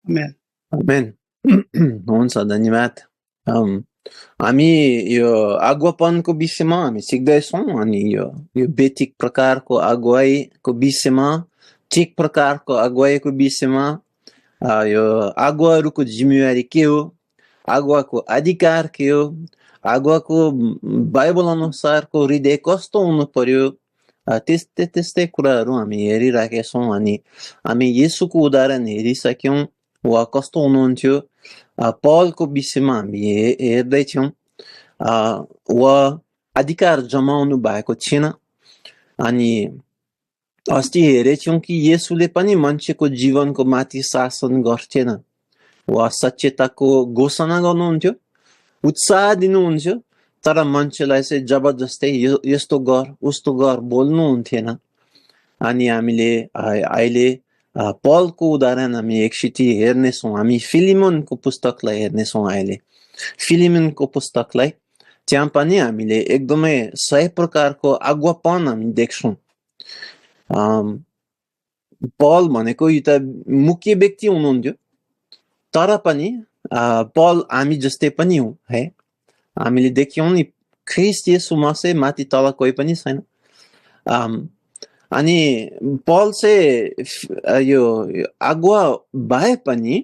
आमेन। आमेन। हुन्छ, धन्यवाद। हामी यो अगुवापनको विषयमा हामी सिक्दैछौँ अनि यो बेतिक प्रकारको अगुवाईको विषयमा, ठिक प्रकारको अगुवाईको विषयमा, यो अगुवाहरूको जिम्मेवारी के हो, अगुवाको अधिकार के हो, अगुवाको बाइबल अनुसारको हृदय कस्तो हुनु पर्यो, त्यस्तै त्यस्तै कुराहरू हामी हेरिराखेका छौँ। अनि हामी येशूको उदाहरण हेरिसक्यौँ, उहाँ कस्तो हुनुहुन्थ्यो। पलको विषयमा हामी हेर्दैछौँ, उहाँ अधिकार जमाउनु भएको थिएन। अनि अस्ति हेरेछौँ कि येशूले पनि मान्छेको जीवनको माथि शासन गर्थेन। उहाँ सत्यताको घोषणा गर्नुहुन्थ्यो, उत्साह दिनुहुन्थ्यो, तर मान्छेलाई चाहिँ जबरजस्तै यस्तो गर उस्तो गर बोल्नुहुन्थेन। अनि हामीले अहिले पलको उदाहरण हामी एकचोटि हेर्नेछौँ। हामी फिलिमोनको पुस्तकलाई हेर्नेछौँ। अहिले फिलिमोनको पुस्तकलाई त्यहाँ पनि हामीले एकदमै सही प्रकारको अगुवापन हामी देख्छौँ। पल भनेको यो त मुख्य व्यक्ति हुनुहुन्थ्यो, तर पनि पल हामी जस्तै पनि हौँ है। हामीले देख्यौँ नि, ख्रिस्ट येशूमा चाहिँ माथि तल कोही पनि छैन। अनि पल चाहिँ यो अगुवा भए पनि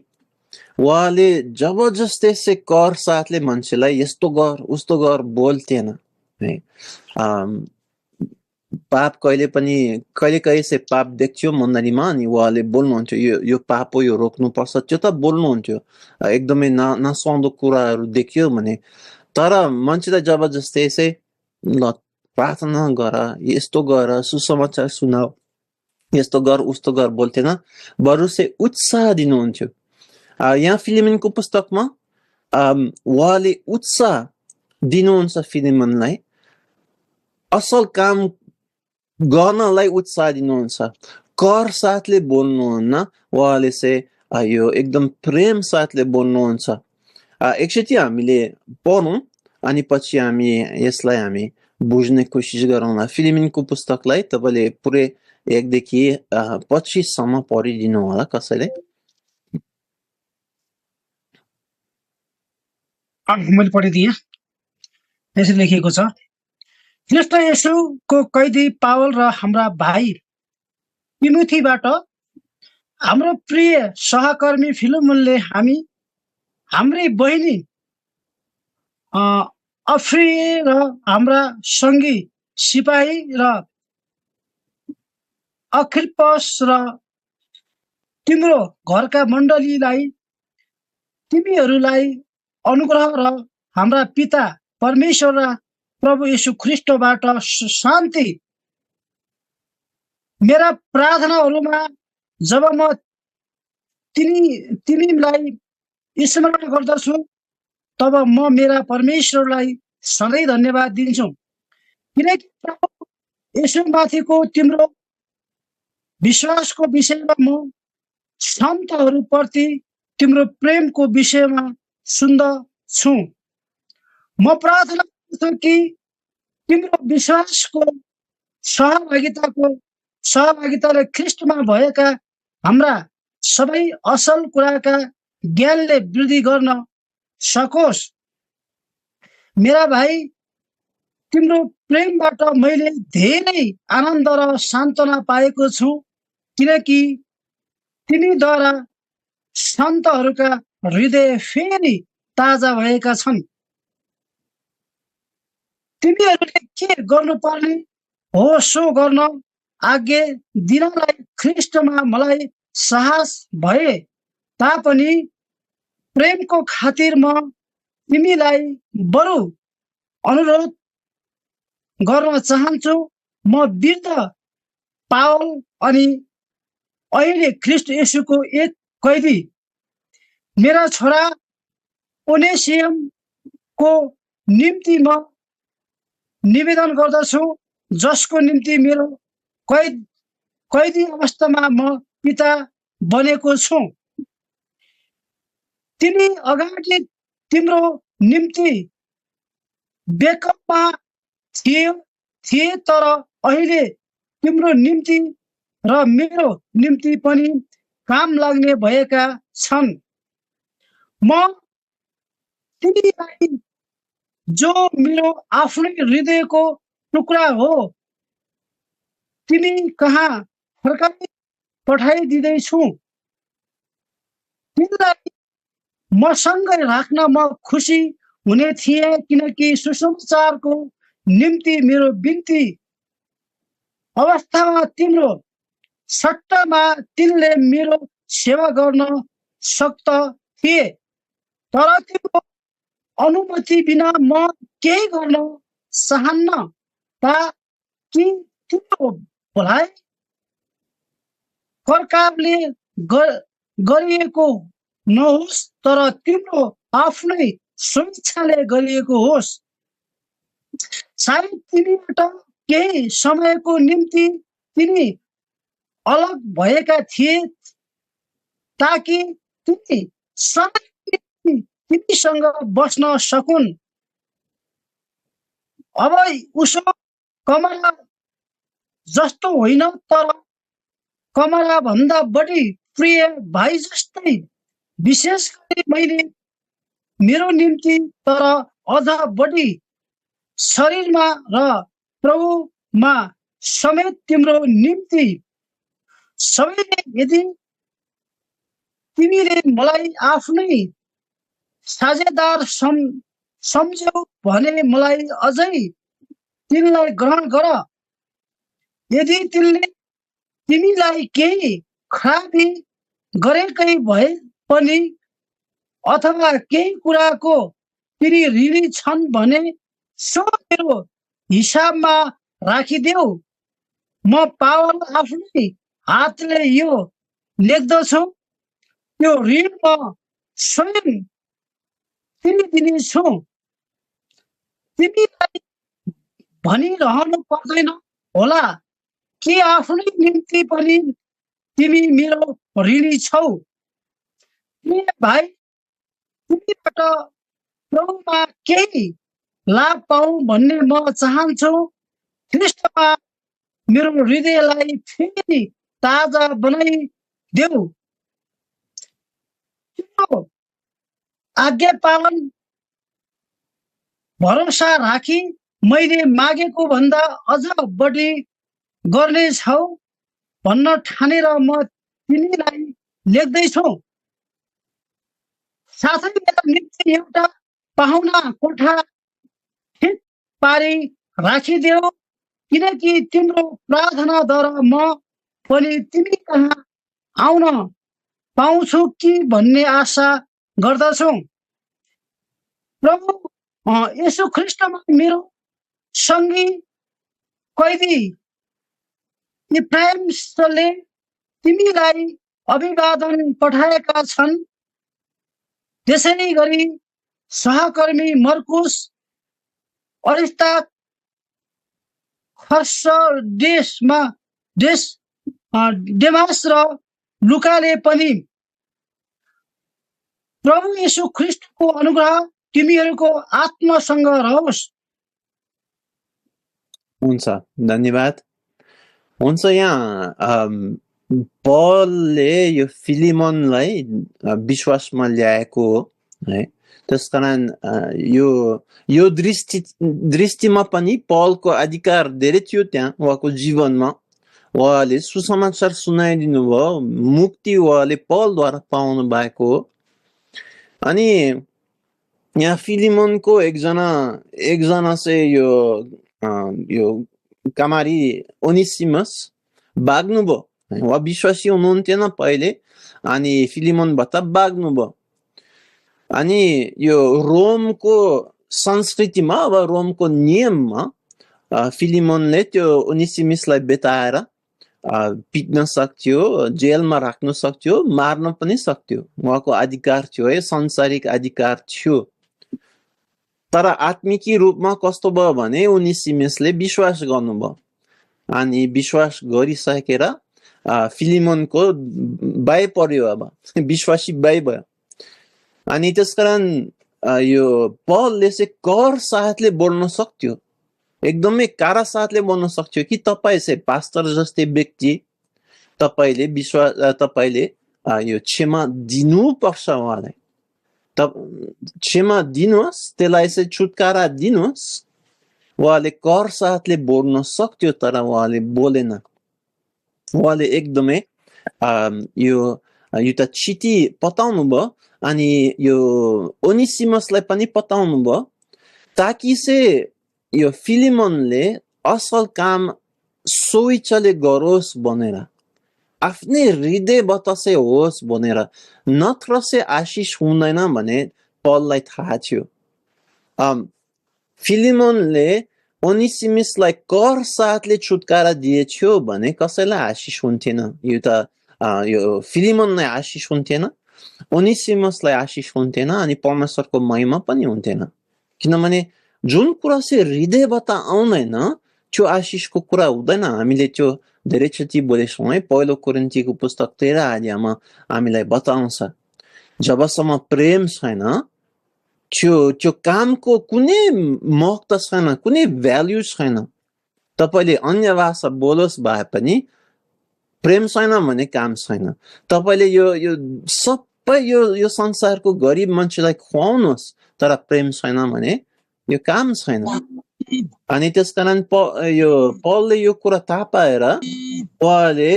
उहाँले जबरजस्ती चाहिँ कर साथले मान्छेलाई यस्तो गर उस्तो गर बोल्थेन है। पाप कहिले कहिले चाहिँ पाप देख्थ्यो मण्डलीमा, अनि उहाँले बोल्नुहुन्थ्यो यो पाप हो, यो रोक्नुपर्छ, त्यो त बोल्नुहुन्थ्यो। एकदमै नसुहाउँदो कुराहरू देखियो भने, तर मान्छेलाई जबरजस्ती चाहिँ ल प्रार्थना गर, यस्तो गर, सुसमाचार सुनाऊ, यस्तो गर उस्तो गर बोल्थेन, बरु चाहिँ उत्साह दिनुहुन्थ्यो। यहाँ फिलिमोनको पुस्तकमा उहाँले उत्साह दिनुहुन्छ फिलिमोनलाई, असल काम गर्नलाई उत्साह दिनुहुन्छ। कर साथले बोल्नुहुन्न, उहाँले चाहिँ यो एकदम प्रेम साथले बोल्नुहुन्छ। एकचोटि हामीले पढौँ अनि पछि हामी यसलाई हामी बुझ्ने कोसिस गरौँला। फिलिमोनको पुस्तकलाई तपाईँले पुरै 1 देखि 25 सम्म पढिदिनु होला कसैले। मैले पढिदिएँ। यसरी लेखिएको छ, ख्रीष्ट येशूको कैदी पावल र हाम्रा भाइ तिमोथीबाट हाम्रो प्रिय सहकर्मी फिलोमोनले हाम्री बहिनी अफ्रिए र हाम्रा सङ्गी सिपाही र अखिल्पस र तिम्रो घरका मण्डलीलाई, तिमीहरूलाई अनुग्रह र हाम्रा पिता परमेश्वर र प्रभु येशू ख्रीष्टबाट शान्ति। मेरा प्रार्थनाहरूमा जब म तिमीलाई स्मरण गर्दछु, तब म मेरा परमेश्वरलाई सधैँ धन्यवाद दिन्छु, किनकि प्रभु येशूमाथिको तिम्रो विश्वासको विषयमा म सन्तहरूप्रति तिम्रो प्रेमको विषयमा सुन्दछु। म प्रार्थना गर्छु कि तिम्रो विश्वासको सहभागिताले ख्रीष्टमा भएका हाम्रा सबै असल कुराका ज्ञानले वृद्धि गर्न सकोस्। मेरा भाइ, तिम्रो प्रेमबाट मैले धेरै आनन्द र सान्त्वना पाएको छु, किनकि तिमीद्वारा सन्तहरूका हृदय फेरि ताजा भएका छन्। तिमीहरूले के गर्नुपर्ने हो सो गर्न आज्ञा दिनलाई ख्रीष्टमा मलाई साहस भए तापनि प्रेमको खातिर म तिमीलाई बरु अनुरोध गर्न चाहन्छु। म वृद्ध पावल अनि अहिले ख्रीष्ट येशूको एक कैदी मेरा छोरा ओनेसियमको निम्ति म निवेदन गर्दछु, जसको निम्ति मेरो कैदी अवस्थामा म पिता बनेको छु। तिमी अगाडि तिम्रो निम्ति बेकअपमा थिए, तर अहिले तिम्रो निम्ति र मेरो निम्ति पनि काम लाग्ने भएका छन्। म तिमीलाई जो मेरो आफ्नै हृदयको टुक्रा हो तिमी कहाँ फर्काइ पठाइदिँदैछु। तिमीलाई मसँगै राख्न म खुसी हुने थिएँ, किनकि सुसमाचारको निम्ति मेरो बिन्ती अवस्थामा तिम्रो सट्टामा तिनले मेरो सेवा गर्न सक्त थिए। तर तिम्रो अनुमति बिना म केही गर्न चाहन्न ताकि तिम्रो भलाइ कर्कावले गरिएको नहोस्, तर तिम्रो आफ्नै स्वेच्छाले गरिएको होस्। सायद तिमीबाट केही समयको निम्ति तिमी अलग भएका थिए ताकि तिमी सधैँ तिमीसँग बस्न सकुन्। अब उसो कमला जस्तो होइन, तर कमला भन्दा बढी प्रिय भाइ जस्तै, विशेष गरी मैले मेरो निम्ति, तर अझ बढी शरीरमा र प्रभुमा समेत तिम्रो निम्ति। सबैले यदि तिमीले मलाई आफ्नै साझेदार सम्झ्यौ भने मलाई अझै तिनलाई ग्रहण गर। यदि तिनले तिमीलाई केही खराबी गरेकै भए पनि अथवा केही कुराको तिनी ऋणी छन् भने सो मेरो हिसाबमा राखिदेऊ। म पावल आफ्नै हातले यो लेख्दछु, यो ऋण म स्वयं तिर्दिनेछु। तिमीलाई भनिरहनु पर्दैन होला कि आफ्नै निम्ति पनि तिमी मेरो ऋणी छौ। भाइ, तिमीबाट प्रभुमा केही लाभ पाऊ भन्ने म चाहन्छु। ख्रीष्टमा मेरो हृदयलाई फेरि ताजा बनाइदेऊ। तिम्रो आज्ञा पालन भरोसा राखी मैले मागेको भन्दा अझ बढी गर्नेछौ भन्न ठानेर म तिमीलाई लेख्दैछु। साथै मेरो निम्ति एउटा पाहुना कोठा ठिक पारी राखिदेऊ, किनकि तिम्रो प्रार्थनाद्वारा म पनि तिमी कहाँ आउन पाउँछु कि भन्ने आशा गर्दछु। प्रभु येशू ख्रीष्टमा मेरो सङ्गी कैदी इफ्राइमले तिमीलाई अभिवादन पठाएका छन्। त्यसै गरी सहकर्मी मर्कुस, अरिस्तार्खस, डेमास र लुकाले पनि। प्रभु येशू ख्रीष्टको अनुग्रह तिमीहरूको आत्मासँग रहोस्। हुन्छ, धन्यवाद। हुन्छ, यहाँ पलले यो फिलिमोनलाई विश्वासमा ल्याएको हो है। त्यसकारण यो दृष्टिमा पनि पलको अधिकार धेरै थियो त्यहाँ उहाँको जीवनमा। उहाँले सुसमाचार सुनाइदिनु भयो, मुक्ति उहाँले पलद्वारा पाउनु भएको हो। अनि यहाँ फिलिमोनको एकजना चाहिँ यो कामारी ओनेसिमस भाग्नुभयो। उहाँ विश्वासी हुनुहुन्थेन पहिले, अनि फिलिमोनबाट भाग्नुभयो। अनि यो रोमको संस्कृतिमा अब रोमको नियममा फिलिमोनले त्यो ओनेसिमसलाई बेताएर पिट्न सक्थ्यो, जेलमा राख्न सक्थ्यो, मार्न पनि सक्थ्यो। उहाँको अधिकार थियो है, सांसारिक अधिकार थियो। तर आत्मिकी रूपमा कस्तो भयो भने ओनेसिमसले विश्वास गर्नुभयो, अनि विश्वास गरिसकेर फिलिमोनको बाई पर्यो, अब विश्वासी बाई भयो। अनि त्यसकारण यो पलले चाहिँ कर साथले बोल्न सक्थ्यो, एकदमै कारा साथले बोल्न सक्थ्यो कि तपाईँ चाहिँ पास्टर जस्तै व्यक्ति, तपाईँले यो क्षमा दिनुपर्छ उहाँलाई। क्षमा दिनुहोस्, त्यसलाई चाहिँ छुटकारा दिनुहोस्। उहाँले कर साथले बोल्न सक्थ्यो तर उहाँले बोलेन। उहाँले एकदमै यो एउटा चिठी पठाउनु भयो अनि यो ओनेसिमसलाई पनि पठाउनु भयो ताकि चाहिँ यो फिलिमोनले असल काम सोइचले गरोस् भनेर, आफ्नै हृदयबाट चाहिँ होस् भनेर, नत्र चाहिँ आशिष हुँदैन भने पललाई थाहा थियो। फिलिमोनले ओनेसिमसलाई कर साथले छुटकारा दिएथ्यो भने कसैलाई आशिष हुन्थेन। यो फिलिमोनलाई आशिष हुन्थेन, ओनेसिमसलाई आशिष हुन्थेन अनि परमेश्वरको महिमा पनि हुन्थेन। किनभने जुन कुरा चाहिँ हृदयबाट आउँदैन त्यो आशिषको कुरा हुँदैन। हामीले त्यो धेरैचोटि बोलेछौँ है। पहिलो कोरिन्थीको पुस्तक 13 अध्यायमा हामीलाई बताउँछ जबसम्म प्रेम छैन त्यो कामको कुनै महत्त्व छैन, कुनै भ्याल्यु छैन। तपाईले अन्य भाषा बोलोस् भए पनि प्रेम छैन भने काम छैन। तपाईले यो सबै यो संसारको गरिब मान्छेलाई खुवाउनुहोस् तर प्रेम छैन भने यो काम छैन। अनि त्यसकारण पलले यो कुरा थाहा पाएर उहाँले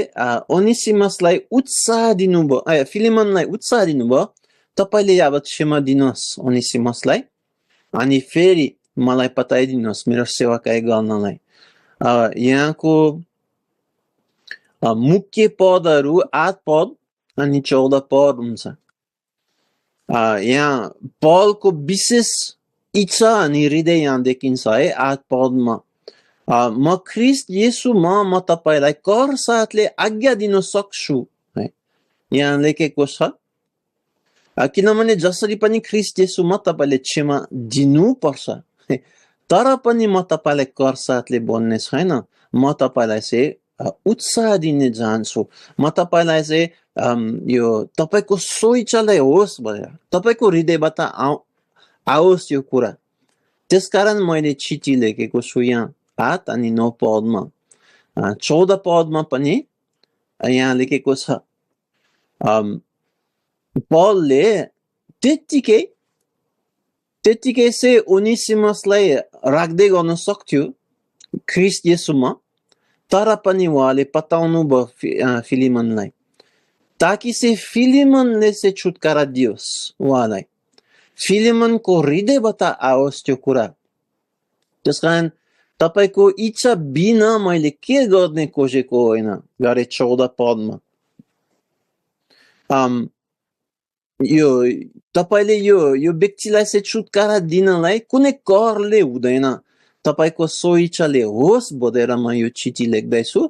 ओनेसिमसलाई उत्साह दिनुभयो, फिलिमोनलाई उत्साह दिनुभयो, तपाईले अब क्षमा दिनुहोस् ओनेसिमसलाई अनि फेरि मलाई पठाइदिनुहोस् मेरो सेवाकाई गर्नलाई। यहाँको मुख्य पदहरू 8 पद अनि 14 पद हुन्छ। यहाँ पलको विशेष इच्छा अनि हृदय यहाँ देखिन्छ है 8 पदमा। म ख्रिस्ट येशूमा म तपाईलाई कर साथले आज्ञा दिन सक्छु है यहाँ लेखेको छ। किनभने जसरी पनि ख्रिस्ट येशूमा तपाईले क्षमा दिनुपर्छ तर पनि म तपाईलाई कर साथले बोल्ने छैन। म तपाईलाई चाहिँ उत्साह दिने चाहन्छु। म तपाईलाई चाहिँ यो तपाईको सोइचले होस् भनेर, तपाईको हृदयबाट आओस् यो कुरा। त्यसकारण मैले चिठी लेखेको छु यहाँ 8 अनि 9 पदमा। 14 पदमा पनि यहाँ लेखेको छ पलले त्यतिकै चाहिँ ओनेसिमसलाई राख्दै गर्न सक्थ्यो ख्रिस्ट येशूमा, तर पनि उहाँले पठाउनु भयो फिलिमोनलाई ताकि चाहिँ फिलिमोनले चाहिँ छुटकारा दियोस् उहाँलाई, फिलिमोनको हृदयबाट आओस् त्यो कुरा। त्यसकारण तपाईको इच्छा बिना मैले के गर्ने खोजेको होइन गरे 14 पदमा। यो तपाईले यो व्यक्तिलाई चाहिँ छुटकारा दिनलाई कुनै करले हुँदैन, तपाईको सोइचाले होस् भनेर म यो चिठी लेख्दैछु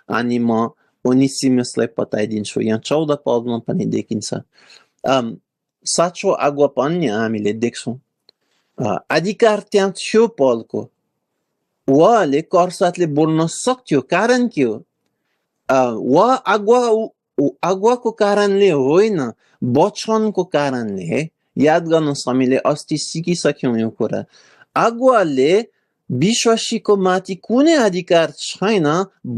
अनि म ओनेसिमसलाई पठाइदिन्छु। यहाँ 14 पदमा पनि देखिन्छ। साँचो आज्ञापन यहाँ हामीले देख्छौँ। अधिकार त्यहाँ थियो पलको, उहाँले कर साथले बोल्न सक्थ्यो। कारण के हो? उहाँ आज्ञाको कारणले होइन, वचनको कारणले। याद गर्नुहोस् हामीले अस्ति सिकिसक्यौँ यो कुरा। आज्ञाले विश्वासीको माथि कुनै अधिकार छैन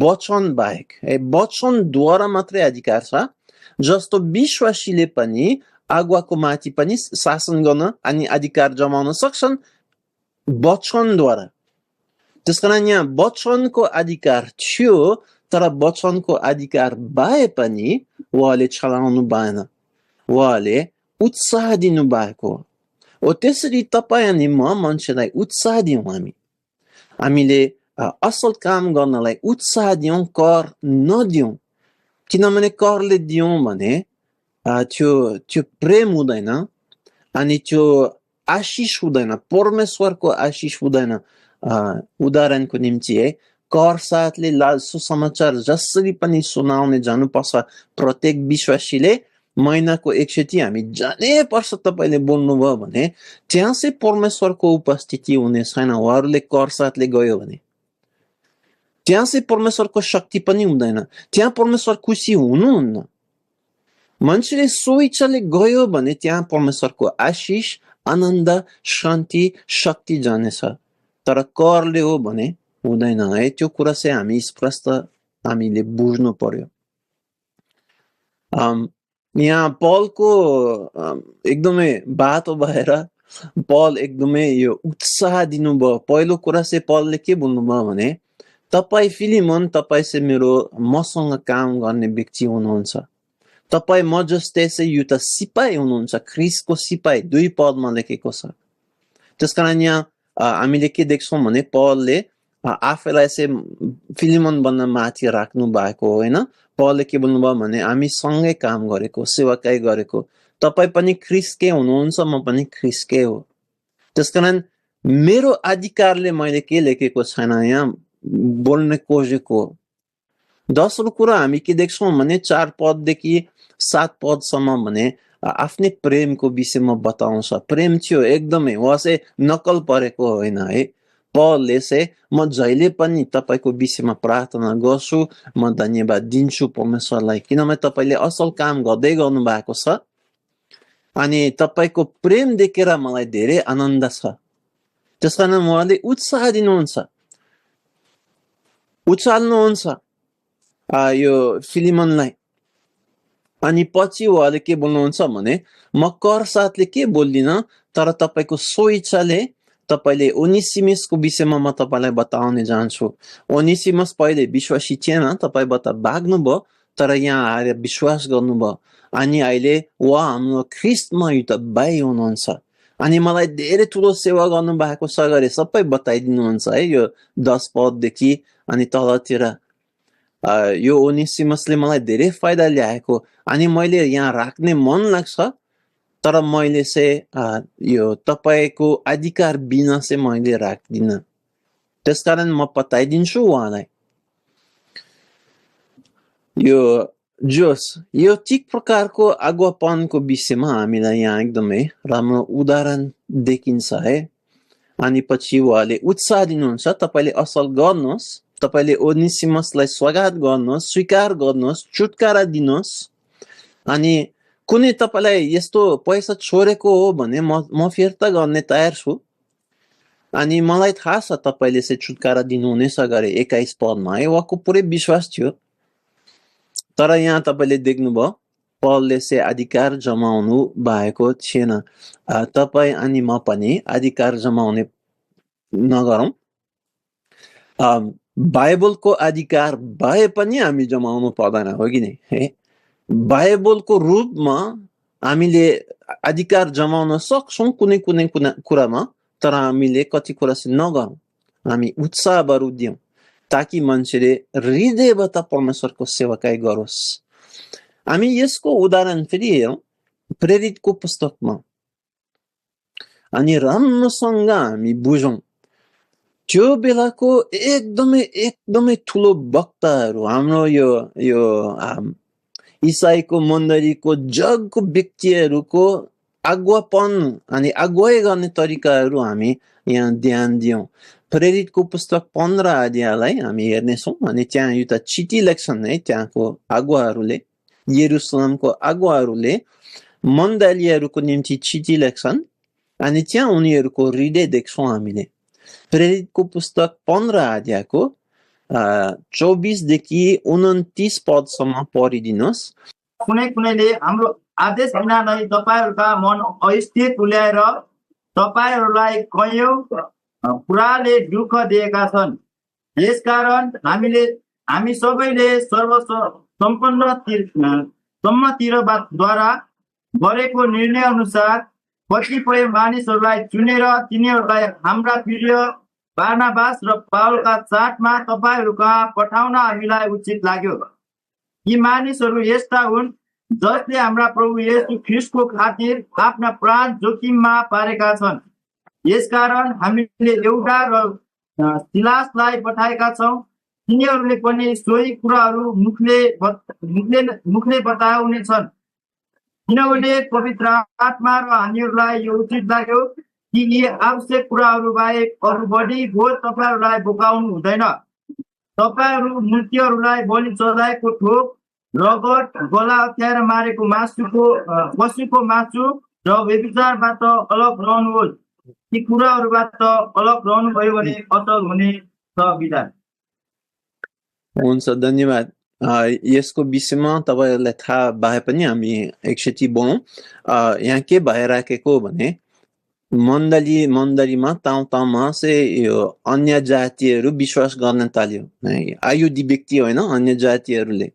वचन बाहेक। वचनद्वारा मात्रै अधिकार छ। जस्तो विश्वासीले पनि आज्ञाको माथि पनि शासन गर्न अनि अधिकार जमाउन सक्छन् वचनद्वारा। त्यसकारण यहाँ वचनको अधिकार थियो तर वचनको अधिकार भए पनि उहाँले चलाउनु भएन, उहाँले उत्साह दिनु भएको हो। त्यसरी तपाईँ अनि म मान्छेलाई उत्साह दिउँ। हामीले असल काम गर्नलाई उत्साह दिउँ, कर नदिउँ। किनभने करले दिउँ भने त्यो प्रेम हुँदैन अनि त्यो आशिष हुँदैन, परमेश्वरको आशिष हुँदैन। उदाहरणको निम्ति है, कर साथले सुसमाचार जसरी पनि सुनाउने जानुपर्छ। प्रत्येक विश्वासीले महिनाको एकचोटि हामी जानै पर्छ। तपाईले बोल्नुभयो भने त्यहाँ चाहिँ परमेश्वरको उपस्थिति हुने छैन। उहाँहरूले कर साथले गयो भने त्यहाँ चाहिँ परमेश्वरको शक्ति पनि हुँदैन, त्यहाँ परमेश्वर खुसी हुनुहुन्न। मान्छेले सोइचाले गयो भने त्यहाँ परमेश्वरको आशिष, आनन्द, शान्ति, शक्ति जानेछ। तर करले हो भने हुँदैन है। त्यो कुरा चाहिँ हामी स्पष्ट हामीले बुझ्नु पर्यो। यहाँ पलको एकदमै बाटो भएर पल एकदमै यो उत्साह दिनुभयो। पहिलो कुरा चाहिँ पलले के भन्नुभयो भने, तपाईँ फिलिमोन, तपाईँ चाहिँ मसँग काम गर्ने व्यक्ति हुनुहुन्छ। तपाईँ म जस्तै चाहिँ एउटा सिपाही हुनुहुन्छ, ख्रिस्टको सिपाही। 2 पदमा लेखेको छ। त्यसकारण यहाँ हामीले के देख्छौँ भने पलले आफैलाई चाहिँ फिलिमोन बन्न माथि राख्नु भएको होइन। पलले के भन्नुभयो भने, हामी सँगै काम गरेको, सेवाकाई गरेको। तपाईँ पनि ख्रिस्टकै हुनुहुन्छ, म पनि ख्रिस्टकै हो। त्यसकारण मेरो अधिकारले मैले के लेखेको छैन, यहाँ बोल्न खोजेको। दोस्रो कुरा हामी के देख्छौँ भने 4 पददेखि 7 पदसम्म भने आफ्नै प्रेमको विषयमा बताउँछ। प्रेम थियो एकदमै, वा चाहिँ नकल परेको होइन है। पलले चाहिँ म जहिले पनि तपाईको विषयमा प्रार्थना गर्छु, म धन्यवाद दिन्छु परमेश्वरलाई, किनभने तपाईले असल काम गर्दै गर्नु भएको छ अनि तपाईको प्रेम देखेर मलाई धेरै आनन्द छ। त्यसकारण उहाँले उत्साह दिनुहुन्छ, उचाल्नुहुन्छ यो फिलिमोनलाई। अनि पछि उहाँले के बोल्नुहुन्छ भने, म कर साथले के बोल्दिन, तर तपाईको स्वेच्छाले तपाईले ओनेसिमसको विषयमा म तपाईलाई बताउने जान्छु। ओनेसिमस पहिले विश्वासी थिएन, तपाईबाट भाग्नुभयो, तर यहाँ आएर विश्वास गर्नुभयो अनि अहिले उहाँ हाम्रो ख्रिस्टमा एउटा भाइ हुनुहुन्छ अनि मलाई धेरै ठुलो सेवा गर्नु भएको छ गरे सबै बताइदिनुहुन्छ है। यो 10 पददेखि अनि तलतिर यो ओनेसिमसले मलाई धेरै फाइदा ल्याएको अनि मैले यहाँ राख्ने मन लाग्छ, तर मैले चाहिँ यो तपाईको अधिकार बिना चाहिँ मैले राख्दिन। त्यसकारण म बताइदिन्छु उहाँलाई। यो ठिक प्रकारको अगुवापनको विषयमा हामीलाई यहाँ एकदमै राम्रो उदाहरण देखिन्छ है। अनि पछि उहाँले उत्साह दिनुहुन्छ, तपाईले असल गर्नुहोस्, तपाईले ओनेसिमसलाई स्वागत गर्नुहोस्, स्वीकार गर्नुहोस्, छुटकारा दिनुहोस्। अनि कुनै तपाईलाई यस्तो पैसा छोडेको हो भने म फिर्ता गर्ने तयार छु अनि मलाई थाहा छ तपाईले चाहिँ छुटकारा दिनुहुनेछ गरे 21 पदमा है। उहाँको पुरै विश्वास थियो, तर यहाँ तपाईले देख्नुभयो पलले चाहिँ अधिकार जमाउनु भएको थिएन। तपाईँ अनि म पनि अधिकार जमाउने नगरौँ। बाइबलको अधिकार भए पनि हामी जमाउनु पर्दैन, हो कि नै है। बाइबलको रूपमा हामीले अधिकार जमाउन सक्छौँ कुनै कुनै कुरामा, तर हामीले कति कुरा चाहिँ नगरौँ। हामी उत्साह बरु दियौँ ताकि मान्छेले हृदयबाट परमेश्वरको सेवाकाई गरोस्। हामी यसको उदाहरण फेरि हेरौँ प्रेरितको पुस्तकमा अनि राम्रोसँग हामी बुझौँ। त्यो बेलाको एकदमै ठुलो वक्ताहरू, हाम्रो यो इसाईको मण्डलीको जगको व्यक्तिहरूको अगुवापन अनि अगुवाई गर्ने तरिकाहरू हामी यहाँ ध्यान दियौँ। प्रेरितको पुस्तक 15 अध्यायलाई हामी हेर्नेछौँ अनि त्यहाँ एउटा चिठी लेख्छन् है। त्यहाँको अगुवाहरूले, यरुशलेमको अगुवाहरूले मण्डलीहरूको निम्ति चिठी लेख्छन् अनि त्यहाँ उनीहरूको हृदय देख्छौँ हामीले। प्रेरितको पुस्तक 15 अध्यायको 24 देखि 29 पदसम्म पढिदिनुहोस्। कुनैले हाम्रो आदेश बिना नै तपाईहरुका मन अस्थिर तुल्याएर तपाईहरुलाई कयौं कुराले दुःख दिएका छन्। यसकारण हामी सबैले सम्मतिद्वारा गरेको निर्णय अनुसार कतिपय मानिसहरूलाई चुनेर तिनीहरूलाई हाम्रा प्रिय बारनाबास र पावलका साथमा तपाईहरुका पठाउन हामीलाई उचित लाग्यो। यी मानिसहरू यस्ता हुन् जसले हाम्रा प्रभु येशू ख्रिस्टको खातिर आफ्ना प्राण जोखिममा पारेका छन्। यसकारण हामीले एउटा र सिलासलाई पठाएका छौँ। तिनीहरूले पनि सोही कुराहरू मुखले बताउने छन्, किनभने पवित्र आत्मा र हामीहरूलाई यो उचित लाग्यो कि यी आवश्यक कुराहरू बाहेक अरू बढी बोझ तपाईहरुलाई बोकाउनु हुँदैन। तपाईहरु मूर्तिहरूलाई बलि चढाएको ठोक, रगत, गला हत्याएर मारेको पशुको मासु र व्यभिचारबाट अलग रहनुहोस्। यी कुराहरूबाट अलग रहनुभयो भने असल हुने छ। विदा हुन्छ, धन्यवाद। यसको विषयमा तपाईहरुलाई थाहा भए पनि हामी एकचोटि बोलौं। यहाँ के भइराखेको भने मण्डलीमा ताउमा चाहिँ यो अन्य जातिहरू विश्वास गर्न थाल्यो। आयुधी व्यक्ति होइन, अन्य जातिहरूले।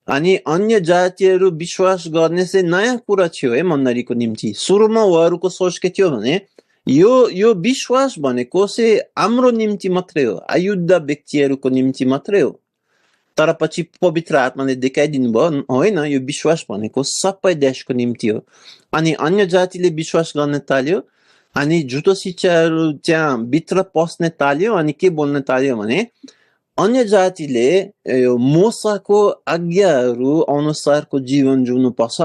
अनि अन्य जातिहरू विश्वास गर्ने चाहिँ नयाँ कुरा थियो है मण्डलीको निम्ति। सुरुमा उहाँहरूको सोच के थियो भने यो विश्वास भनेको चाहिँ हाम्रो निम्ति मात्रै हो, आयुद्ध व्यक्तिहरूको निम्ति मात्रै हो। तर पछि पवित्र आत्माले देखाइदिनु भयो होइन, यो विश्वास भनेको सबै देशको निम्ति हो। अनि अन्य जातिले विश्वास गर्न थाल्यो अनि झुटो शिक्षाहरू त्यहाँ भित्र पस्न थाल्यो। अनि के बोल्न थाल्यो भने अन्य जातिले यो मोसाको आज्ञाहरू अनुसारको जीवन जिउनु पर्छ।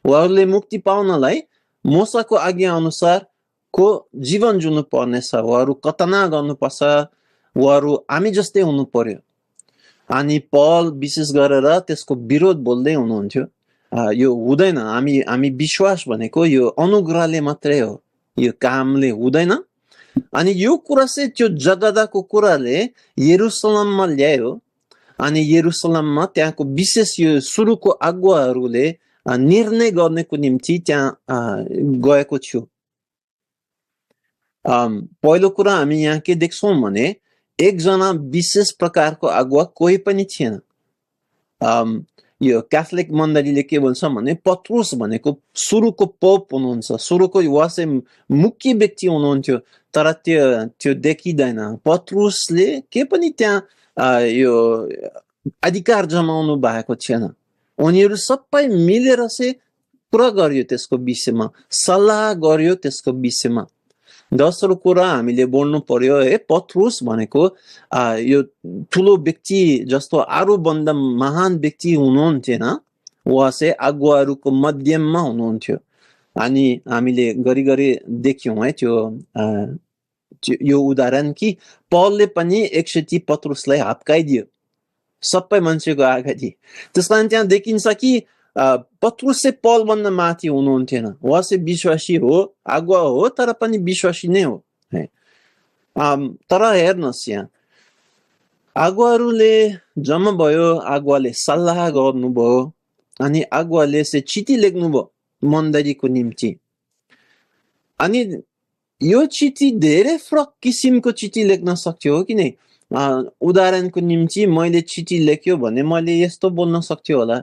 उहाँहरूले मुक्ति पाउनलाई मोसाको आज्ञा अनुसारको जीवन जिउनु पर्नेछ। उहाँहरू कतना गर्नुपर्छ, उहाँहरू हामी जस्तै हुनु पर्यो। अनि पौल विशेष गरेर त्यसको विरोध बोल्दै हुनुहुन्थ्यो। यो हुँदैन, हामी विश्वास भनेको यो अनुग्रहले मात्रै हो, यो कामले हुँदैन। अनि यो कुरा चाहिँ त्यो जगदाको कुराले यरुशलेममा ल्यायो। अनि यरुशलेममा त्यहाँको विशेष यो सुरुको अगुवाहरूले निर्णय गर्नको निम्ति त्यहाँ गएको थियो। पहिलो कुरा हामी यहाँ के देख्छौँ भने एकजना विशेष प्रकारको अगुवा कोही पनि थिएन। यो क्याथोलिक मण्डलीले के भन्छ भने पत्रुस भनेको सुरुको पोप हुनुहुन्छ, सुरुको उहाँ चाहिँ मुख्य व्यक्ति हुनुहुन्थ्यो। तर त्यो देखिँदैन। पत्रुसले के पनि त्यहाँ यो अधिकार जमाउनु भएको थिएन। उनीहरू सबै मिलेर चाहिँ कुरा गर्यो त्यसको विषयमा, सल्लाह गर्यो त्यसको विषयमा। दोस्रो कुरा हामीले बोल्नु पर्यो है, पत्रुस भनेको यो ठुलो व्यक्ति जस्तो अरूभन्दा महान व्यक्ति हुनुहुन्थेन। उहाँ चाहिँ अगुवाहरूको मध्यममा हुनुहुन्थ्यो। अनि हामीले गरी देख्यौँ है त्यो यो उदाहरण कि पौलले पनि एकचोटि पत्रुसलाई हप्काइदियो सबै मान्छेको अगाडि। त्यस कारण त्यहाँ देखिन्छ कि पत्रुस चाहिँ पौलभन्दा माथि हुनुहुन्थेन। उहाँ चाहिँ विश्वासी हो, अगुवा हो, तर पनि विश्वासी नै हो है। तर हेर्नुहोस् यहाँ अगुवाहरूले जम्मा भयो, अगुवाले सल्लाह गर्नुभयो। अनि अगुवाले चाहिँ चिठी लेख्नुभयो मण्डलीको निम्ति। अनि यो चिठी धेरै फरक किसिमको चिठी लेख्न सक्थ्यो हो कि नै। उदाहरणको निम्ति मैले चिठी लेख्यो भने मैले यस्तो बोल्न सक्थ्यो होला,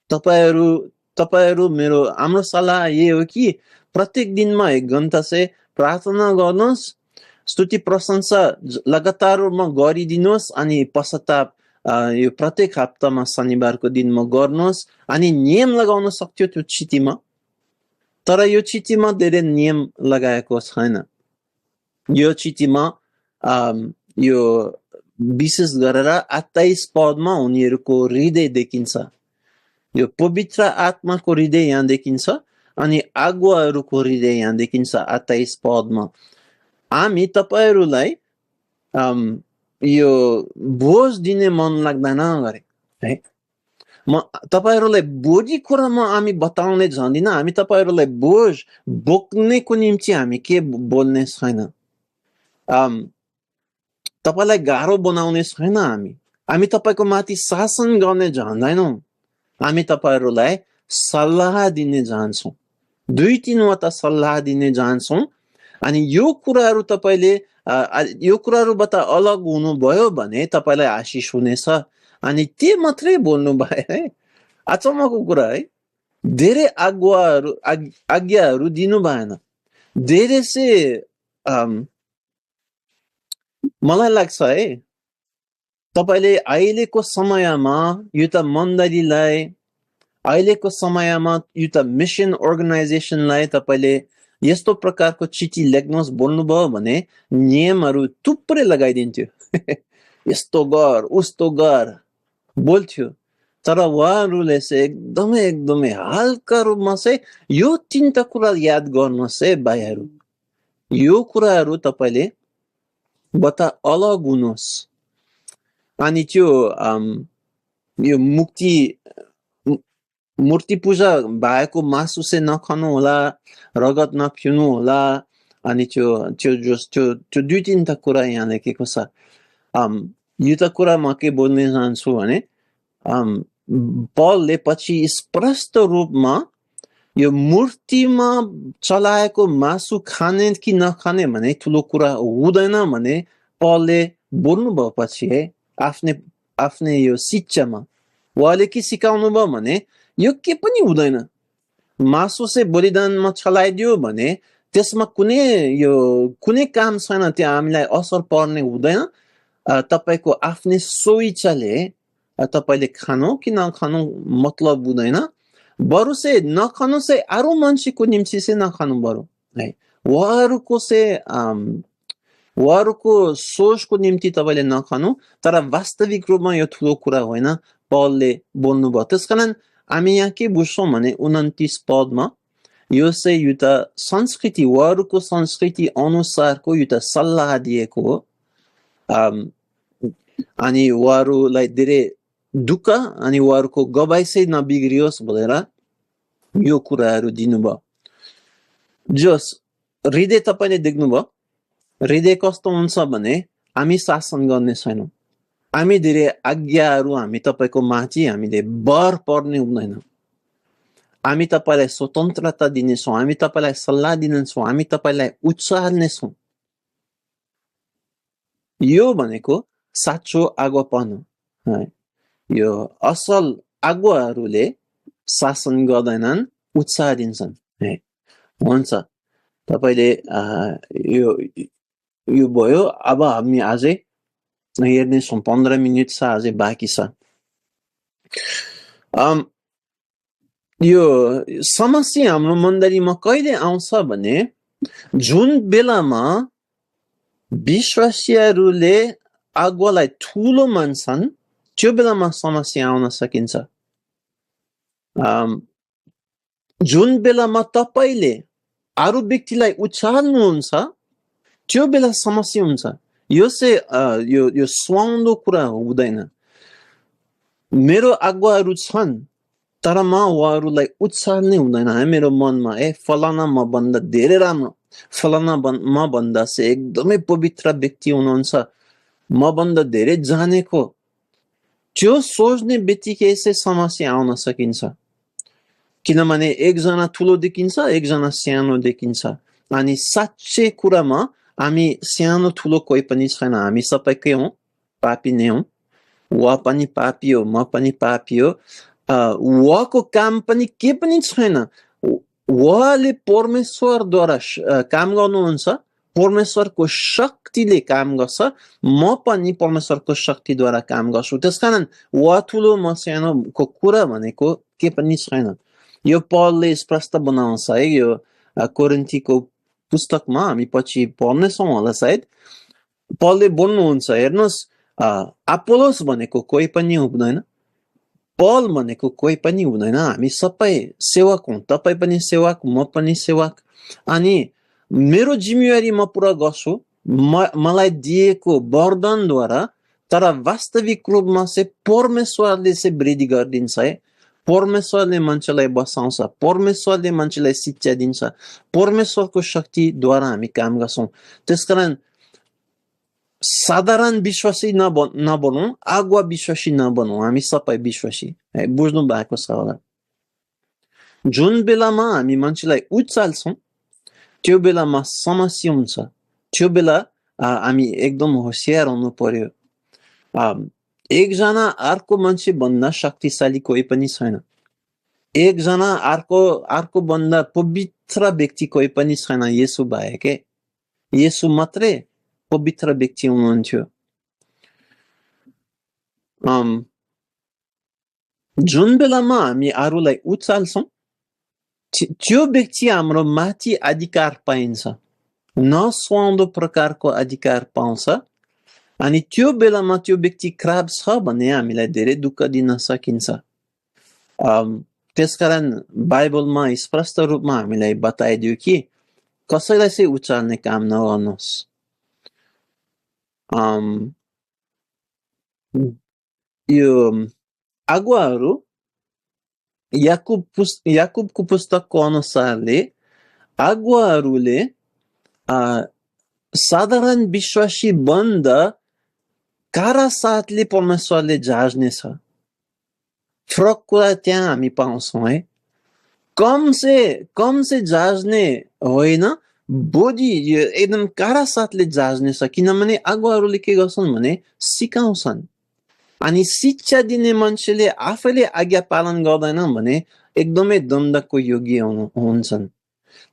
तपाईहरु मेरो हाम्रो सल्लाह यही हो कि प्रत्येक दिनमा 1 घण्टा चाहिँ प्रार्थना गर्नुहोस्, स्तुति प्रशंसा लगातारमा गरिदिनुहोस्। अनि पश्चाताप यो प्रत्येक हप्तामा शनिबारको दिनमा गर्नुहोस्। अनि नियम लगाउन सक्थ्यो त्यो चिठीमा। तर यो चिठीमा धेरै नियम लगाएको छैन। यो चिठीमा यो विशेष गरेर 28 पदमा उनीहरूको हृदय देखिन्छ। यो पवित्र आत्माको हृदय यहाँ देखिन्छ अनि अगुवाहरूको हृदय यहाँ देखिन्छ 28 पदमा। हामी तपाईहरुलाई यो बोझ दिने मन लाग्दैन गरे है। म तपाईहरुलाई बोझी कुरामा हामी बताउने जान्दिन। हामी तपाईहरुलाई बोझ बोक्नेको निम्ति हामी के बोल्ने छैन। तपाईलाई गाह्रो बनाउने छैन। हामी तपाईको माथि शासन गर्ने जान्दैनौं। हामी तपाईहरुलाई सल्लाह दिने जान्छौं। 2-3 वटा सल्लाह दिने जान्छौं। अनि यो कुराहरु तपाईले यो कुराहरुबाट अलग हुनुभयो भने तपाईलाई आशिष हुनेछ। अनि त्यो मात्रै बोल्नु भयो है। अचम्मको कुरा है। धेरै आज्ञाहरु दिनु भएन। धेरै चाहिँ मलाई लाग्छ है तपाईले अहिलेको समयमा यो त मण्डलीलाई, अहिलेको समयमा यो त मिशन अर्गनाइजेसनलाई तपाईले यस्तो प्रकारको चिठी लेख्नुहोस् बोल्नुभयो भने नियमहरु थुप्रै लगाइदिन्थ्यो। यस्तो गर उस्तो गर बोल्थ्यो। तर उहाँहरूले चाहिँ एकदमै हल्का रूपमा चाहिँ यो 3टा कुरा याद गर्नुहोस् है भाइहरु। यो कुराहरु तपाईले बता अलग हुनुहोस्। अनि त्यो यो मूर्ति पूजा भएको मासु चाहिँ नखानु होला, रगत नपिउनु होला। अनि त्यो 2-3टा कुरा यहाँ लेखेको छ। यो त कुरा म के बोल्न चाहन्छु भने पलले पछि स्पष्ट रूपमा यो मूर्तिमा चलाएको मासु खाने कि नखाने भने ठुलो कुरा हुँदैन भने पलले बोल्नु भयो पछि है आफ्नै यो शिक्षामा उहाँले के सिकाउनु भयो भने यो के पनि हुँदैन मासु चाहिँ बलिदानमा चलाइदियो भने त्यसमा कुनै काम छैन त्यहाँ हामीलाई असर पर्ने हुँदैन तपाईको आफ्नै सोइचाले तपाईले खानु कि नखानु मतलब हुँदैन बरु चाहिँ नखानु चाहिँ अरू मान्छेको निम्ति चाहिँ नखानु बरु है उहाँहरूको सोचको निम्ति तपाईले नखानु तर वास्तविक रूपमा यो ठुलो कुरा होइन पलले बोल्नुभयो त्यसकारण हामी यहाँ के बुझ्छौँ भने 29 पदमा यो चाहिँ एउटा संस्कृति उहाँहरूको संस्कृति अनुसारको एउटा सल्लाह दिएको हो अनि उहाँहरूलाई धेरै दुःख अनि उहाँहरूको गवाई चाहिँ नबिग्रियोस् भनेर यो कुराहरू दिनुभयो जस हृदय तपाईले देख्नुभयो हृदय कस्तो हुन्छ भने हामी शासन गर्ने छैनौँ हामी धेरै आज्ञाहरू हामी तपाईको माथि हामीले भर पर्ने हुँदैन हामी तपाईलाई स्वतन्त्रता दिनेछौँ हामी तपाईलाई सल्लाह दिनेछौँ हामी तपाईलाई उचाल्नेछौँ यो भनेको साँचो आज्ञापन हो यो असल आज्ञाहरूले शासन गर्दैनन् उत्साह दिन्छन् हुन्छ तपाईले यो भयो अब हामी अझै हेर्नेछौँ 15 मिनेट छ अझै बाँकी छ यो समस्या हाम्रो मण्डलीमा कहिले आउँछ भने जुन बेलामा विश्वासीहरूले आज्ञालाई ठुलो मान्छन् त्यो बेलामा समस्या आउन सकिन्छ जुन बेलामा तपाईले अरू व्यक्तिलाई उचाल्नुहुन्छ त्यो बेला समस्या हुन्छ यो चाहिँ यो सुहाउँदो कुरा हुँदैन मेरो आज्ञाहरू छन् तर म उहाँहरूलाई उचाल्ने हुँदैन है मेरो मनमा फलाना म भन्दा धेरै राम्रो फलाना म भन्दा चाहिँ एकदमै पवित्र व्यक्ति हुनुहुन्छ म भन्दा धेरै जानेको त्यो सोच्ने बित्तिकै चाहिँ समस्या आउन सकिन्छ किनभने एकजना ठुलो देखिन्छ एकजना सानो देखिन्छ अनि साँच्चै कुरामा हामी सानो ठुलो कोही पनि छैन हामी सबैकै हौं पापी नै हौं उहाँ पनि पापी हो म पनि पापी हो उहाँको काम पनि के पनि छैन उहाँले परमेश्वरद्वारा काम गर्नुहुन्छ परमेश्वरको शक्तिले काम गर्छ म पनि परमेश्वरको शक्तिद्वारा काम गर्छु त्यसकारण उहाँ ठुलो म सानोको कुरा भनेको के पनि छैन यो पलले स्पष्ट बनाउँछ है यो कोरिन्थीको पुस्तकमा हामी पछि पढ्नेछौँ होला सायद पलले बोल्नुहुन्छ हेर्नुहोस् अपोलोस भनेको कोही पनि हुँदैन पल भनेको कोही पनि हुँदैन हामी सबै सेवक हौं तपाई पनि सेवक म पनि सेवक अनि मेरो जिम्मेवारी म पूरा गर्छु मलाई दिएको वरदानद्वारा तर वास्तविक रूपमा चाहिँ परमेश्वरले चाहिँ वृद्धि गरिदिन्छ है परमेश्वरले मान्छेलाई बसाउँछ परमेश्वरले मान्छेलाई शिक्षा दिन्छ परमेश्वरको शक्तिद्वारा हामी काम गर्छौं त्यसकारण साधारण विश्वासी नबनौं आज्ञा विश्वासी नबनौं हामी सबै विश्वासी है बुझ्नु भएको छ होला जुन बेलामा हामी मान्छेलाई उचाल्छौं त्यो बेलामा समस्या हुन्छ त्यो बेला हामी एकदम होशियार हुनु पर्यो एकजना अर्को मान्छे भन्दा शक्तिशाली कोही पनि छैन एकजना अर्को भन्दा पवित्र व्यक्ति कोही पनि छैन येशू बाहेक येशू मात्रै पवित्र व्यक्ति हुनुहुन्थ्यो जुन बेलामा हामी अरूलाई उचाल्छौं त्यो व्यक्ति हाम्रो माथि अधिकार पाइन्छ नसुहाउँदो प्रकारको अधिकार पाउँछ अनि त्यो बेलामा त्यो व्यक्ति खराब छ भने हामीलाई धेरै दुःख दिन सकिन्छ त्यसकारण बाइबलमा स्पष्ट रूपमा हामीलाई बताइदियो कि कसैलाई चाहिँ उचाल्ने काम नगर्नुहोस् यो आज्ञाहरू याकुबको पुस्तकको अनुसारले आज्ञाहरूले साधारण विश्वासी बन्द कारा साथले परमेश्वरले जाँच्नेछ। फरक कुरा त्यहाँ हामी पाउँछौँ है। कम से जाँच्ने होइन, बढी यो एकदम कारा साथले जाँच्नेछ। किनभने अगुवाहरूले के गर्छन् भने सिकाउँछन्, अनि शिक्षा दिने मान्छेले आफैले आज्ञा पालन गर्दैन भने एकदमै दण्डको योग्य हुन्छन्।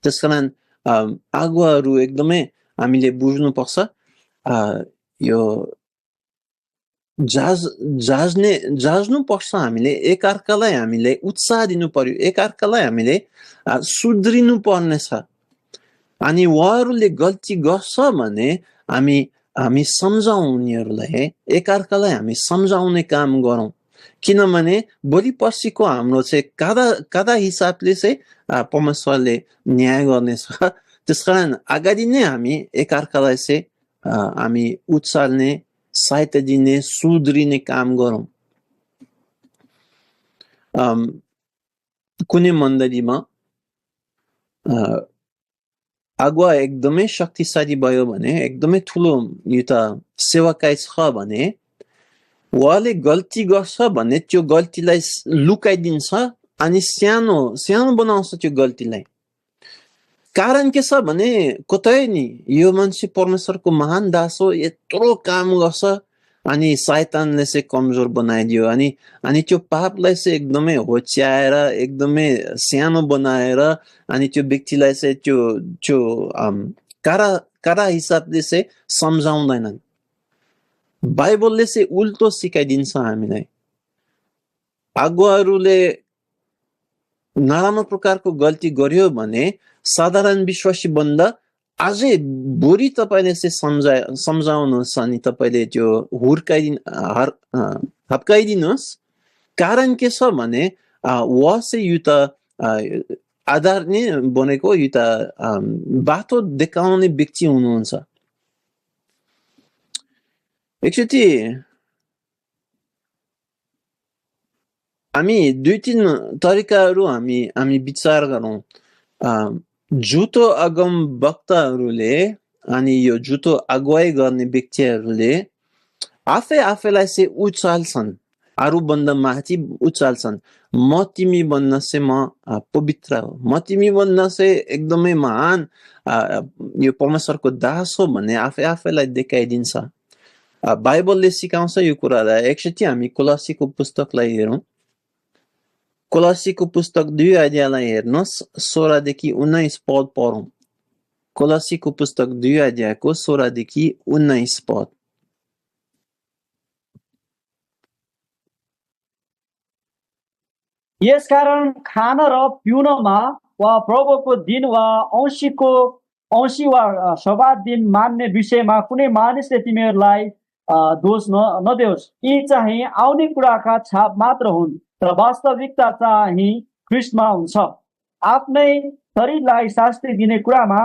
त्यसकारण अगुवाहरू एकदमै हामीले बुझ्नुपर्छ। यो जाँच्नु पर्छ। हामीले एकअर्कालाई हामीले उत्साह दिनु पर्यो, एकअर्कालाई हामीले सुध्रिनु पर्नेछ। अनि उहाँहरूले गल्ती गर्छ भने हामी सम्झाउँ उनीहरूलाई, एकअर्कालाई हामी सम्झाउने काम गरौँ। किनभने भोलि पर्सिको हाम्रो चाहिँ कादा हिसाबले चाहिँ परमेश्वरले न्याय गर्नेछ। त्यसकारण अगाडि नै हामी एकअर्कालाई चाहिँ हामी उचाल्ने, सहायता दिने, सुध्रिने काम गरौँ। कुनै मण्डलीमा अगुवा एकदमै शक्तिशाली भयो भने, एकदमै ठुलो एउटा सेवाकाई छ भने, उहाँले गल्ती गर्छ भने त्यो गल्तीलाई लुकाइदिन्छ अनि सानो बनाउँछ त्यो गल्तीलाई। कारण के छ भने कतै नि यो मान्छे परमेश्वरको महान दास हो, यत्रो काम गर्छ, अनि शैतानले चाहिँ कमजोर बनाइदियो, अनि त्यो पापलाई चाहिँ एकदमै होच्याएर, एकदमै सानो बनाएर, अनि त्यो व्यक्तिलाई चाहिँ त्यो कारा हिसाबले चाहिँ सम्झाउँदैनन्। बाइबलले चाहिँ उल्टो सिकाइदिन्छ हामीलाई। अगुवाहरूले नराम्रो प्रकारको गल्ती गर्यो भने साधारण विश्वासी भन्दा अझै बुढी तपाईँले चाहिँ सम्झाउनुहोस् अनि तपाईँले त्यो हप्काइदिनुहोस्। कारण के छ भने उहाँ चाहिँ एउटा आधार नै बनेको एउटा बाटो देखाउने व्यक्ति हुनुहुन्छ। एकचोटि हामी 2-3 तरिकाहरू हामी विचार गरौँ। झुटो अगम वक्ताहरूले अनि यो झुटो अगुवाई गर्ने व्यक्तिहरूले आफैलाई चाहिँ उचाल्छन्, अरूभन्दा माथि उचाल्छन्। म तिमी भन्न चाहिँ म पवित्र हो, म तिमी भन्न चाहिँ एकदमै महान यो परमेश्वरको दास हो भन्ने आफैलाई देखाइदिन्छ। बाइबलले सिकाउँछ यो कुरालाई। एकचोटि हामी कोलसीको पुस्तकलाई हेरौँ। कोलसीको पुस्तक 2 अध्यायलाई हेर्नुहोस्, 16 देखि 19 पद पढौँ। कोलसीको पुस्तक 2 अध्यायको 16 देखि 19 पद। यसकारण खान र पिउनमा वा प्रभुको दिन वा औँसी वा सब्बात दिन मान्ने विषयमा कुनै मानिसले तिमीहरूलाई दोष नदेओस्। यी चाहिँ आउने कुराका छाप मात्र हुन् र वास्तविकता चाहिँ ख्रिस्टमा हुन्छ। आफ्नै शरीरलाई शास्ति दिने कुरामा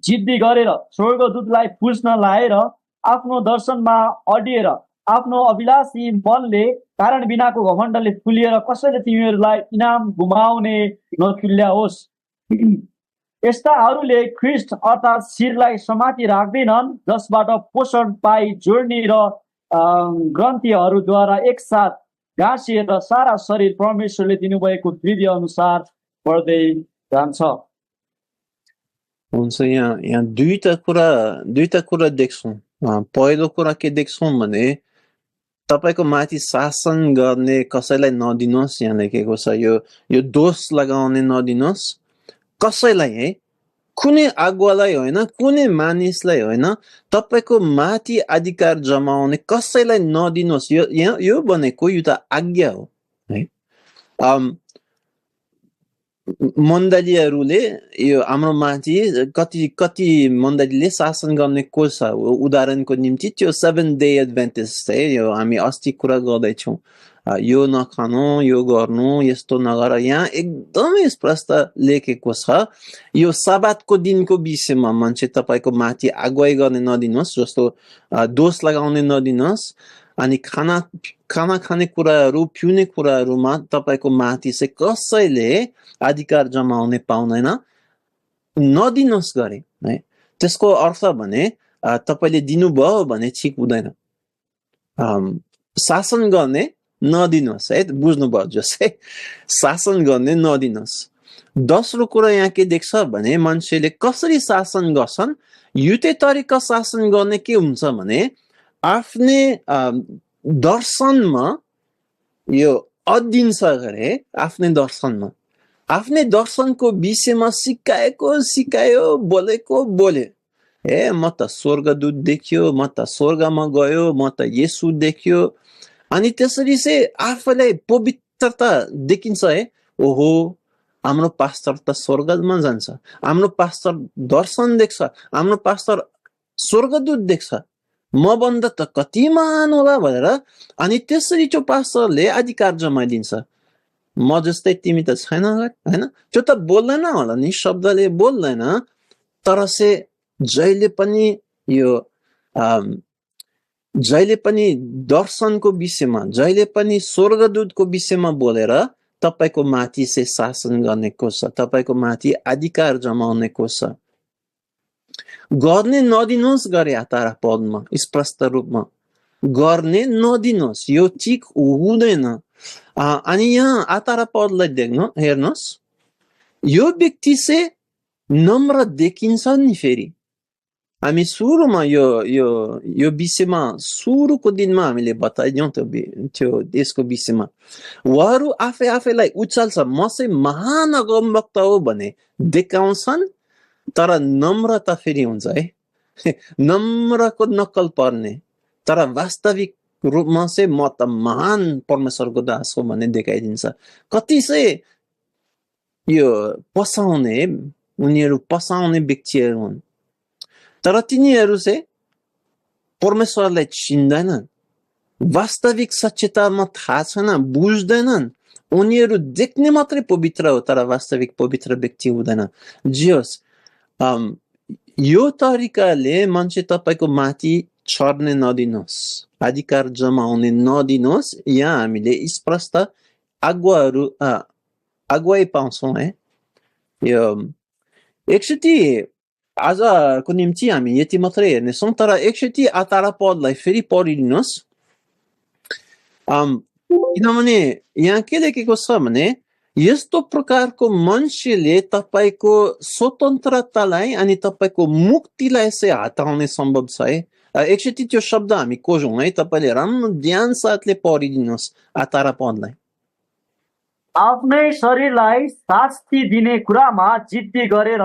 जिद्दी गरेर, स्वर्गदूतलाई पुज्न लाएर, आफ्नो दर्शनमा अडिएर, आफ्नो अभिलाषी मनले कारण बिनाको घमण्डले फुलिएर कसैले तिमीहरूलाई इनाम गुमाउने नखिल्याओस्। यस्ताहरूले ख्रिस्ट अर्थात् शिरलाई समाति राख्दैनन्, जसबाट पोषण पाई जोड्ने र ग्रन्थीहरूद्वारा एकसाथ गाँसिएर सारा शरीर परमेश्वरले दिनुभएको विधि अनुसार बढ्दै जान्छ। हुन्छ। यहाँ दुईटा कुरा देख्छौँ। पहिलो कुरा के देख्छौँ भने तपाईको माथि शासन गर्ने कसैलाई नदिनुहोस्। यहाँ लेखेको छ यो दोष लगाउने नदिनुहोस् कसैलाई, है, कुनै अगुवालाई होइन, कुनै मानिसलाई होइन, तपाईको माथि अधिकार जमाउने कसैलाई नदिनुहोस्। यो भनेको एउटा आज्ञा हो, है। मण्डलीहरूले यो हाम्रो माथि कति मण्डलीले शासन गर्ने को छ। उदाहरणको निम्ति त्यो 7 डे एडभेन्टिस्ट है, यो हामी अस्ति कुरा गर्दैछौँ। यो नखानु, यो गर्नु, यस्तो नगर। यहाँ एकदमै स्पष्ट लेखेको छ यो सब्बातको दिनको विषयमा मान्छे तपाईको माथि अगुवाई गर्ने नदिनुहोस्, जस्तो दोष लगाउने नदिनुहोस्। अनि खाना खाने कुराहरू, पिउने कुराहरूमा तपाईको माथि चाहिँ कसैले अधिकार जमाउने पाउँदैन, नदिनुहोस् गरे, है। त्यसको अर्थ भने तपाईले दिनुभयो भने ठिक हुँदैन। शासन गर्ने नदिनुहोस् है, बुझ्नुभयो जोस है, शासन गर्ने नदिनुहोस्। दोस्रो कुरा यहाँ के देख्छ भने मान्छेले कसरी शासन गर्छन्, युते तरिका शासन गर्ने के हुन्छ भने आफ्नै दर्शनमा यो अदिन्छ गरे, आफ्नै दर्शनमा आफ्नै दर्शनको विषयमा सिकायो, बोलेको बोले। म त स्वर्गदूत देख्यो, म त स्वर्गमा गयो, म त येशू देख्यो, अनि त्यसरी चाहिँ आफूलाई पवित्रता देखिन्छ है। ओहो, हाम्रो पास्टर त स्वर्गमा जान्छ, हाम्रो पास्टर दर्शन देख्छ, हाम्रो पास्टर स्वर्गदूत देख्छ, म भन्दा त कति महान होला भनेर अनि त्यसरी त्यो पास्टरले अधिकार जमाइदिन्छ। म जस्तै तिमी त छैन हैन, त्यो त बोल्दैन होला नि, शब्दले बोल्दैन, तर चाहिँ जहिले पनि यो जहिले पनि दर्शनको विषयमा, जहिले पनि स्वर्गदूतको विषयमा बोलेर तपाईको माथि चाहिँ शासन गर्ने खोज्छ, तपाईको माथि अधिकार जमाउने खोज्छ। गर्ने नदिनुहोस् गरे तारा पदमा स्पष्ट रूपमा गर्ने नदिनुहोस्, यो ठिक हुँदैन। अनि यहाँ आतारा पदलाई देख्नु, हेर्नुहोस्, यो व्यक्ति चाहिँ नम्र देखिन्छ नि। फेरि हामी सुरुमा यो विषयमा सुरुको दिनमा हामीले बताइदियौँ त्यो यसको विषयमा। उहाँहरू आफैलाई उचाल्छ, म चाहिँ महान अगमवक्ता हो भने देखाउँछन्, तर नम्रता फेरि हुन्छ है, नम्रको नक्कल पर्ने, तर वास्तविक रूपमा चाहिँ म त महान परमेश्वरको दास हो भन्ने देखाइदिन्छ। कति चाहिँ यो पसाउने, उनीहरू पसाउने व्यक्तिहरू हुन्, तर तिनीहरू चाहिँ परमेश्वरलाई चिन्दैनन्, वास्तविक सच्यतामा थाहा छैन, बुझ्दैनन्। उनीहरू देख्ने मात्रै पवित्र हो, तर वास्तविक पवित्र व्यक्ति हुँदैन। जे होस्, यो तरिकाले मान्छे तपाईको माथि चढ्ने नदिनुहोस्, अधिकार जमाउने नदिनुहोस्। यहाँ हामीले स्पष्ट अगुवाई पाउँछौँ है। यो एकचोटि आजको निम्ति हामी यति मात्रै हेर्नेछौँ, तर एकचोटि आतारा पदलाई फेरि पढिदिनुहोस्, किनभने यहाँ के लेखेको छ भने यस्तो प्रकारको मान्छेले तपाईको स्वतन्त्रतालाई अनि तपाईको मुक्तिलाई चाहिँ हटाउने सम्भव छ है। एकचोटि त्यो शब्द हामी खोजौँ है, तपाईले राम्रो ध्यान साथले पढिदिनुहोस् आतारा पदलाई। आफ्नै शरीरलाई शास्ति दिने कुरामा जिद्दी गरेर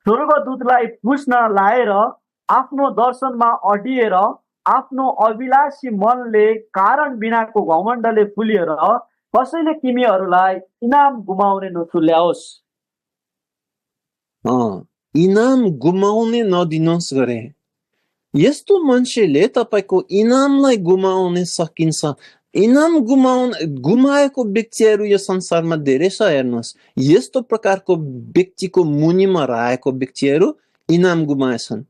स्वर्गदूतलाई पुज्न लाएर आफ्नो दर्शनमा अडिएर आफ्नो अभिलाषी मनले कारण बिनाको घमण्डले फुलिएर कसैले तिमीहरूलाई इनाम गुमाउने नतुल्याओस्। इनाम गुमाउने नदिनुहोस् गरे। यस्तो मान्छेले तपाईको इनामलाई गुमाउने सकिन्छ। इनाम गुमाएको व्यक्तिहरू यो संसारमा धेरै छ। हेर्नुहोस्, यस्तो प्रकारको व्यक्तिको मुनिमा रहेको व्यक्तिहरू इनाम गुमाएछन्।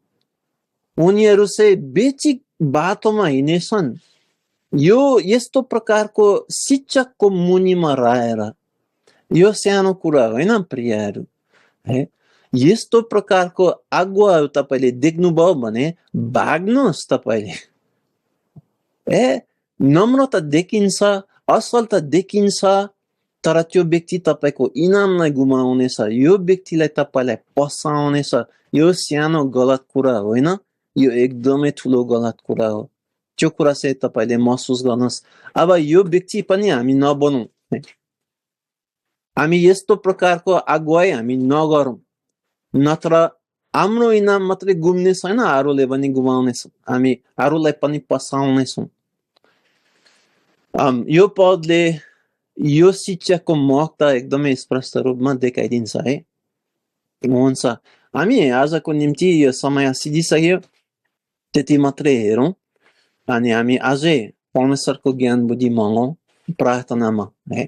उनीहरू चाहिँ बेचिक बाटोमा हिँडेछन्। यो यस्तो प्रकारको शिक्षकको मुनिमा रहेर, यो सानो कुरा होइन प्रियहरू है। यस्तो प्रकारको अगुवाहरू तपाईले देख्नुभयो भने भाग्नुहोस्। तपाईले नम्रता देखिन्छ, असलता देखिन्छ, तर त्यो व्यक्ति तपाईको इनामलाई गुमाउनेछ। यो व्यक्तिलाई तपाईलाई पसाउनेछ। यो सानो गलत कुरा होइन, यो एकदमै ठुलो गलत कुरा हो। त्यो कुरा चाहिँ तपाईले महसुस गर्नुहोस्। अब यो व्यक्ति पनि हामी नबनौँ, हामी यस्तो प्रकारको अगुवाई हामी नगरौँ, नत्र हाम्रो इनाम मात्रै गुम्ने छैन, अरूले पनि गुमाउनेछ, हामी अरूलाई पनि पसाउनेछौँ। यो पदले यो शिक्षाको महत्त्व एकदमै स्पष्ट रूपमा देखाइदिन्छ है। हुन्छ, हामी आजको निम्ति यो समय सिधिसक्यो, त्यति मात्रै हेरौँ अनि हामी अझै परमेश्वरको ज्ञान बुद्धि मागौँ प्रार्थनामा है।